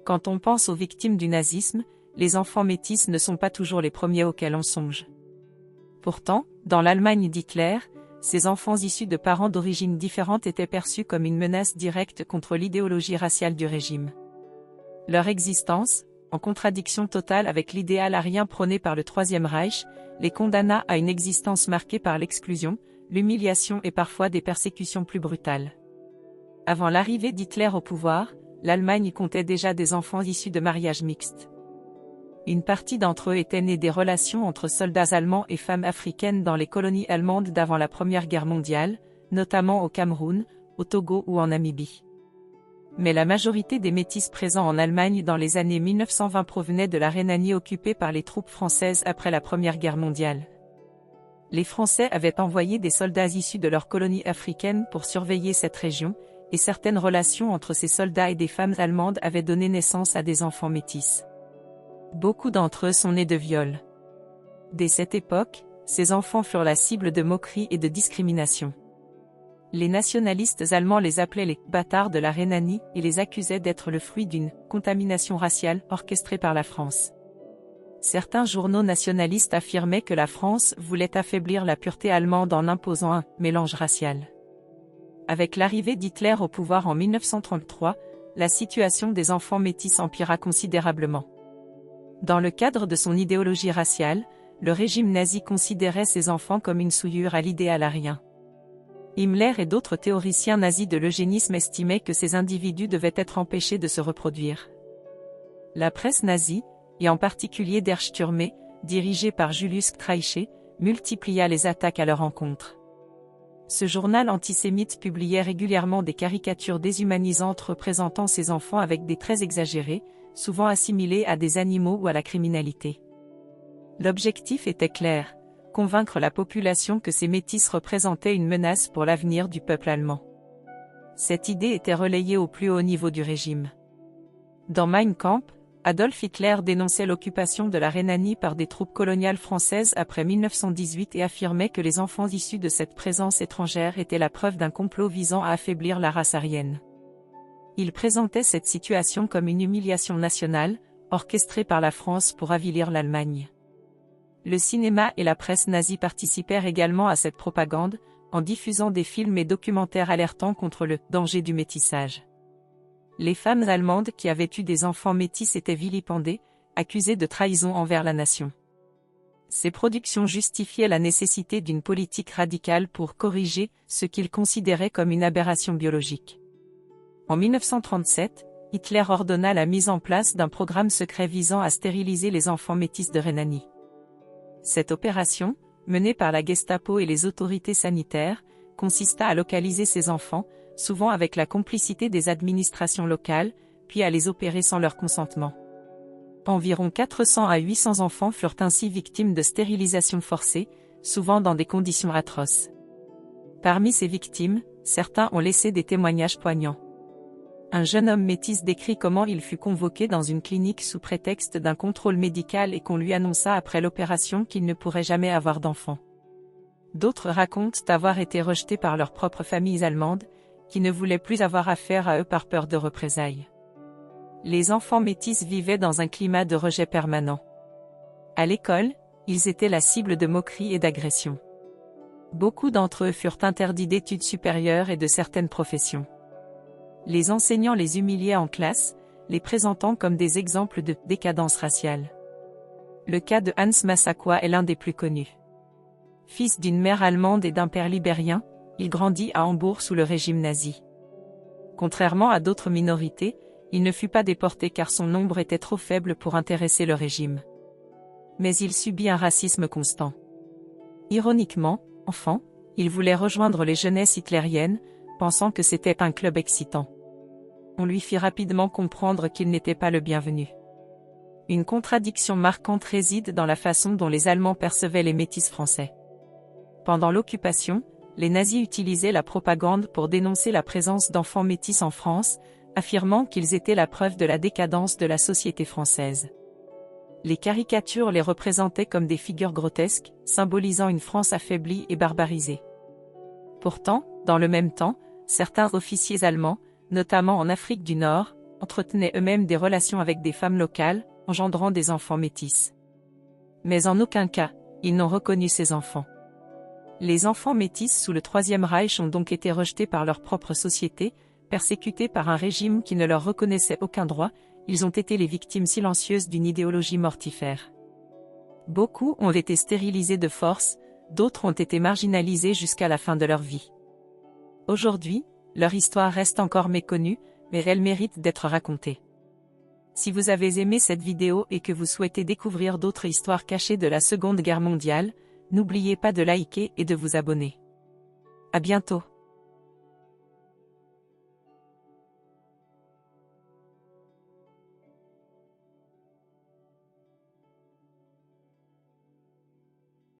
Quand on pense aux victimes du nazisme, les enfants métis ne sont pas toujours les premiers auxquels on songe. Pourtant, dans l'Allemagne d'Hitler, ces enfants issus de parents d'origine différente étaient perçus comme une menace directe contre l'idéologie raciale du régime. Leur existence, en contradiction totale avec l'idéal arien prôné par le Troisième Reich, les condamna à une existence marquée par l'exclusion, l'humiliation et parfois des persécutions plus brutales. Avant l'arrivée d'Hitler au pouvoir, l'Allemagne comptait déjà des enfants issus de mariages mixtes. Une partie d'entre eux étaient nés des relations entre soldats allemands et femmes africaines dans les colonies allemandes d'avant la Première Guerre mondiale, notamment au Cameroun, au Togo ou en Namibie. Mais la majorité des métis présents en Allemagne dans les années 1920 provenaient de la Rhénanie occupée par les troupes françaises après la Première Guerre mondiale. Les Français avaient envoyé des soldats issus de leurs colonies africaines pour surveiller cette région, et certaines relations entre ces soldats et des femmes allemandes avaient donné naissance à des enfants métis. Beaucoup d'entre eux sont nés de viols. Dès cette époque, ces enfants furent la cible de moqueries et de discrimination. Les nationalistes allemands les appelaient les « bâtards de la Rhénanie » et les accusaient d'être le fruit d'une « contamination raciale » orchestrée par la France. Certains journaux nationalistes affirmaient que la France voulait affaiblir la pureté allemande en imposant un « mélange racial ». Avec l'arrivée d'Hitler au pouvoir en 1933, la situation des enfants métis empira considérablement. Dans le cadre de son idéologie raciale, le régime nazi considérait ces enfants comme une souillure à l'idéal arien. Himmler et d'autres théoriciens nazis de l'eugénisme estimaient que ces individus devaient être empêchés de se reproduire. La presse nazie, et en particulier Der Stürme, dirigée par Julius Streicher, multiplia les attaques à leur encontre. Ce journal antisémite publiait régulièrement des caricatures déshumanisantes représentant ces enfants avec des traits exagérés, souvent assimilés à des animaux ou à la criminalité. L'objectif était clair: convaincre la population que ces métis représentaient une menace pour l'avenir du peuple allemand. Cette idée était relayée au plus haut niveau du régime. Dans Mein Kampf, Adolf Hitler dénonçait l'occupation de la Rhénanie par des troupes coloniales françaises après 1918 et affirmait que les enfants issus de cette présence étrangère étaient la preuve d'un complot visant à affaiblir la race aryenne. Il présentait cette situation comme une humiliation nationale, orchestrée par la France pour avilir l'Allemagne. Le cinéma et la presse nazie participèrent également à cette propagande, en diffusant des films et documentaires alertant contre le danger du métissage. Les femmes allemandes qui avaient eu des enfants métis étaient vilipendées, accusées de trahison envers la nation. Ces productions justifiaient la nécessité d'une politique radicale pour corriger ce qu'ils considéraient comme une aberration biologique. En 1937, Hitler ordonna la mise en place d'un programme secret visant à stériliser les enfants métis de Rhénanie. Cette opération, menée par la Gestapo et les autorités sanitaires, consista à localiser ces enfants, souvent avec la complicité des administrations locales, puis à les opérer sans leur consentement. Environ 400 à 800 enfants furent ainsi victimes de stérilisation forcée, souvent dans des conditions atroces. Parmi ces victimes, certains ont laissé des témoignages poignants. Un jeune homme métis décrit comment il fut convoqué dans une clinique sous prétexte d'un contrôle médical et qu'on lui annonça après l'opération qu'il ne pourrait jamais avoir d'enfant. D'autres racontent avoir été rejetés par leurs propres familles allemandes, qui ne voulaient plus avoir affaire à eux par peur de représailles. Les enfants métis vivaient dans un climat de rejet permanent. À l'école, ils étaient la cible de moqueries et d'agressions. Beaucoup d'entre eux furent interdits d'études supérieures et de certaines professions. Les enseignants les humiliaient en classe, les présentant comme des exemples de décadence raciale. Le cas de Hans Massakwa est l'un des plus connus. Fils d'une mère allemande et d'un père libérien, il grandit à Hambourg sous le régime nazi. Contrairement à d'autres minorités, il ne fut pas déporté car son nombre était trop faible pour intéresser le régime. Mais il subit un racisme constant. Ironiquement, enfant, il voulait rejoindre les jeunesses hitlériennes, pensant que c'était un club excitant. On lui fit rapidement comprendre qu'il n'était pas le bienvenu. Une contradiction marquante réside dans la façon dont les Allemands percevaient les métis français. Pendant l'occupation, les nazis utilisaient la propagande pour dénoncer la présence d'enfants métis en France, affirmant qu'ils étaient la preuve de la décadence de la société française. Les caricatures les représentaient comme des figures grotesques, symbolisant une France affaiblie et barbarisée. Pourtant, dans le même temps, certains officiers allemands, notamment en Afrique du Nord, entretenaient eux-mêmes des relations avec des femmes locales, engendrant des enfants métis. Mais en aucun cas, ils n'ont reconnu ces enfants. Les enfants métis sous le Troisième Reich ont donc été rejetés par leur propre société, persécutés par un régime qui ne leur reconnaissait aucun droit, ils ont été les victimes silencieuses d'une idéologie mortifère. Beaucoup ont été stérilisés de force, d'autres ont été marginalisés jusqu'à la fin de leur vie. Aujourd'hui, leur histoire reste encore méconnue, mais elle mérite d'être racontée. Si vous avez aimé cette vidéo et que vous souhaitez découvrir d'autres histoires cachées de la Seconde Guerre mondiale, n'oubliez pas de liker et de vous abonner. À bientôt.